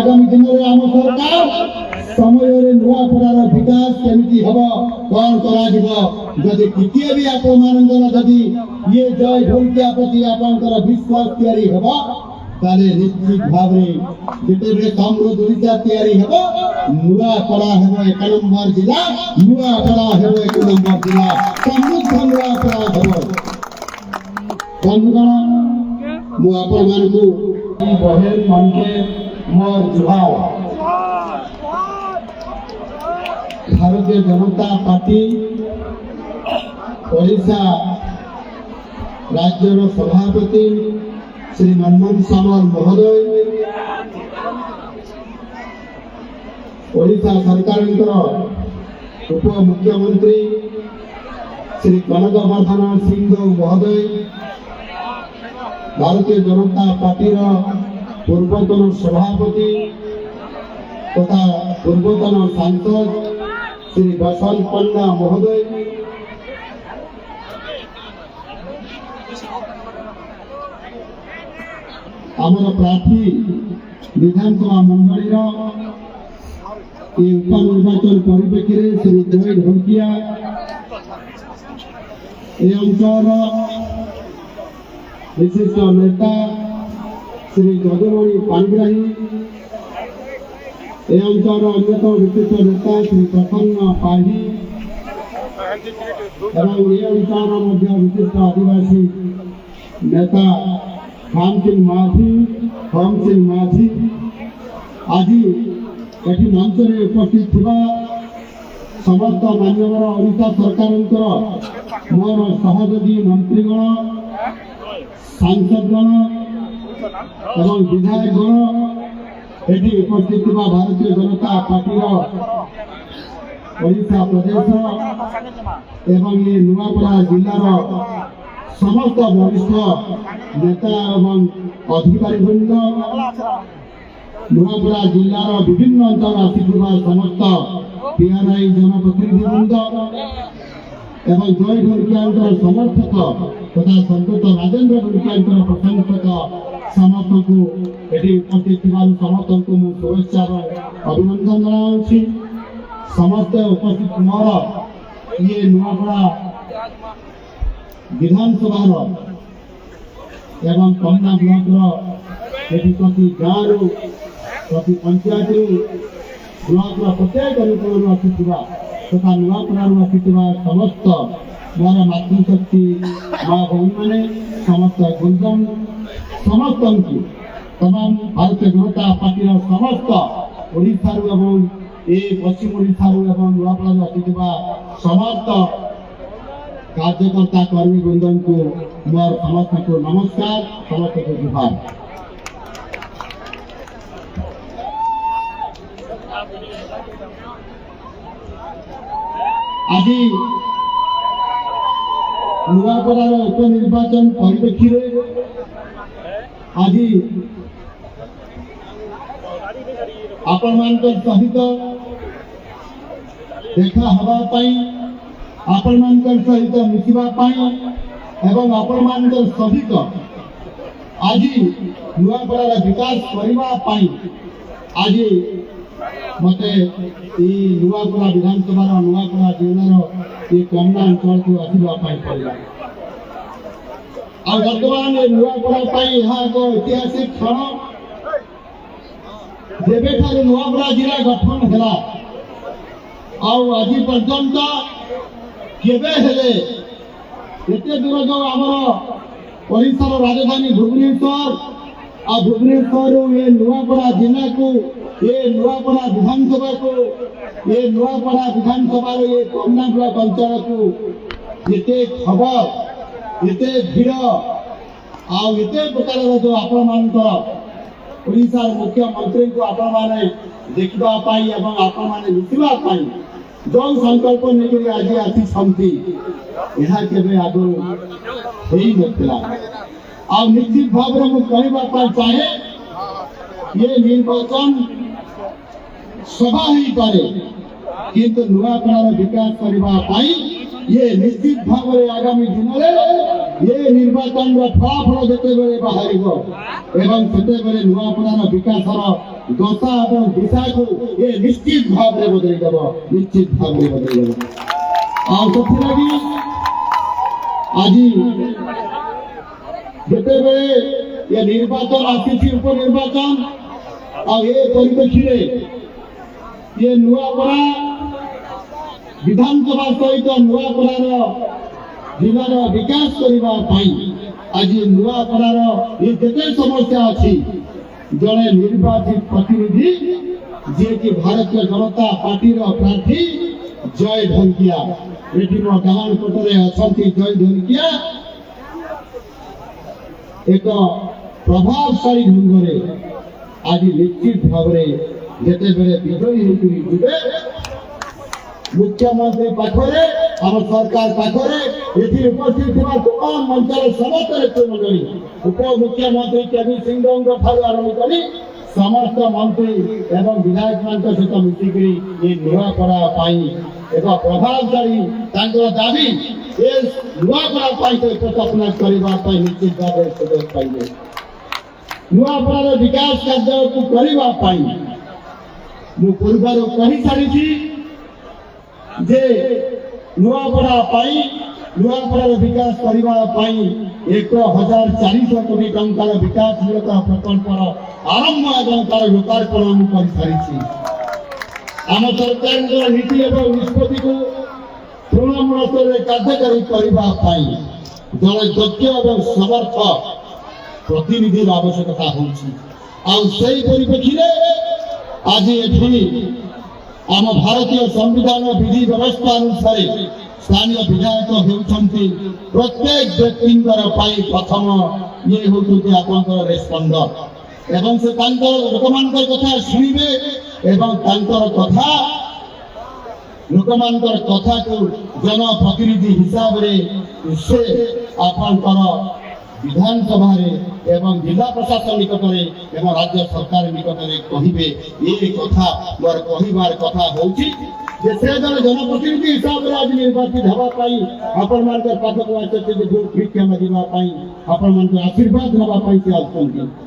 आगामी दिन में आम सरकार समय नुआपड़ार विकास केमती हम कौन करी टिके भी आपंकर ये जय ढोलकिया प्रति आपंकर विश्वास तैयारी हम ताले निश्चित भाव जिते कमरो दुरीता तैयारी हम नुआपड़ा हम 1 नंबर जिला नुआपड़ा हम 1 नंबर जिला समृद्ध नुआपड़ा हम बंधुगण मु आपण मानकु बहन मन के मोर जुहार भारतीय जनता पार्टी ओडिशा राज्यर सभापति श्री मनमोहन सामल महोदय ओडिशा सरकार उप मुख्यमंत्री श्री कनक वर्धन सिंह महोदय भारतीय जनता पार्टी पूर्वतन सभापति तथा पूर्वतन सांसद श्री बसंत पंडा महोदय आमर प्रार्थी विधानसभा मंडली उपनिर्वाचन परिप्रेक्षी श्री जय ढोलकिया अंचल विशिष्ट नेता श्री जदुमणि पाणिग्राही अंचल अन्यतम विशिष्ट नेता श्री प्रसन्न पाही एवं ये अंचल विशिष्ट आदिवासी नेता हम सिंह माझी आज ये मंच में उपस्थित थिबा समस्त मान्यवर ओडिशा सरकार मोर सहयोगी मंत्रीगण सांसदगण एवं विधायकगण ये उपस्थित भारतीय जनता पार्टी ओडिशा प्रदेश एवं ये नुआपड़ा जिलार समस्त वरिष्ठ नेता एवं अधिकारी वृंद नुआपड़ा जिलार विभिन्न अंचल आसिथिबा समस्त पीआरआई जनप्रतिनिधि वृंद एवं जय ढोलकिया समर्थक तथा संतोष राजेन्द्र ढोलकिया प्रशंसक समस्त को ये उपस्थित समस्त को शुभेच्छा अभिनंदन जनाऊँगी समस्त उपस्थित मोर ये नुआपड़ा विधानसभा एवं कन्या ब्लॉक प्रति गाँव प्रति पंचायत ब्लॉक प्रत्येक अनुकूल आसुवा तथा नुआपड़ा आसुवा समस्त मोर मातृशक्ति माँ भौणी मैंने समस्त गुंजन समस्त तमाम भारतीय जनता पार्टी समस्त ओडिशा एवं ये पश्चिम ओडिशा एवं नुआपड़ा आसुवा समस्त कार्यकर्ता कर्मी वृंदन को मोर समस्त को नमस्कार समस्त को जुहार। आज नुआपड़ार उपनिर्वाचन परिप्रेक्षी आज आपण सहित देखा हवाई आपण सहित मिसवाई एवं आपण सहित आज नुआपड़ार विकास करने आज मत नुआपड़ा विधानसभा नुआपड़ा जिलार ये कमना अंचल को आसवाई पड़ा बर्तमान नुआपड़ा एक ऐतिहासिक क्षण जेबे नुआपड़ा जिला गठन है आज पर्यंत केबे हेले एते दूर जो आमर ओडिशार राजधानी भुवनेश्वर आ भुवनेश्वर ये नुआपड़ा जिला को ये नुआपड़ा विधानसभा को ये नुआपड़ा विधानसभा ये कमना ब्लॉक अंचल को एते खबर एते भीड़ आते प्रकार जो आपण ओडिशा मुख्यमंत्री को आपण मैंने देखा आपण मैंने मिसवाई जो संकल्प नहीं आज आसी केवे आगु ना निश्चित भाव में कहवाई चाहे ये निर्वाचन सभा ही पारे किंतु नुआपड़ार विकास करने ये निश्चित भाव में आगामी दिन में ये निर्वाचन फलाफल जिते बाहर एवं से नुआपड़ार विकास दशा और दिशा को ये निश्चित भाव में बदल देव निश्चित भाव में बदल देव आज जिते ये निर्वाचन आसी उपनिर्वाचन परिप्रेक्षी ये नुआपड़ा विधानसभा सहित नुआपड़ार जिलार विकास करने आज नुआपड़ार ये जिते समस्या अच्छी जड़े निर्वाचित प्रतिनिधि जे कि भारतीय जनता पार्टी प्रार्थी जय ढंकिया ये डाहाण पटरे अच्छा जय ढंकिया एक प्रभावशाली ढंग से आज निश्चित भाव जिते बड़े विजयी होते मुख्यमंत्री पाखरे आम सरकार पाखरे ये उपस्थित तमाम मंचर समस्त नेतृमंडली उप मुख्यमंत्री केवी सिंह आरंभ कर समस्त मंत्री एवं विधायक मान सहित मिसिकी ये नुआपड़ा एक प्रभावशाली दाबी ये नुआपड़ा उपस्थापना करने निश्चित भाव सुजोग पाइबे नुआपड़ार विकास कार्य को करने मु पूर्व कही सारी जे नुआपड़ा नुआपड़ार विकास करने 1400 कोटी टंकार विकास मूलक प्रकल्पर आरंभ एवं तार लोकार्पण कर सारी आम सरकार नीति एवं निष्पत्ति को तृणमूल स्तर में कार्यकारी करने जड़े योग्य और समर्थ प्रतिनिधि आवश्यकता होप्रेक्षी आज ये आम भारतीय संविधान विधि व्यवस्था अनुसार स्थानीय विधायक होती प्रत्येक व्यक्ति प्रथम ये होती आप रेस्पंडर एवं से लोक मान कथा शुणे एवं कथा लोक मान कथा को जनप्रतिनिधि हिसाब से आपंकर विधानसभा एवं जिला प्रशासन निकट एवं राज्य सरकार निकट कहे ये कथा मोर कहबार कथा होची जे से जन जनप्रतिनिधि हिसाब से आज निर्वाचित होगापाई आपण मान पाखक आसते जो भिक्षा मांगवाई आपण मान आशीर्वाद नापी से आसती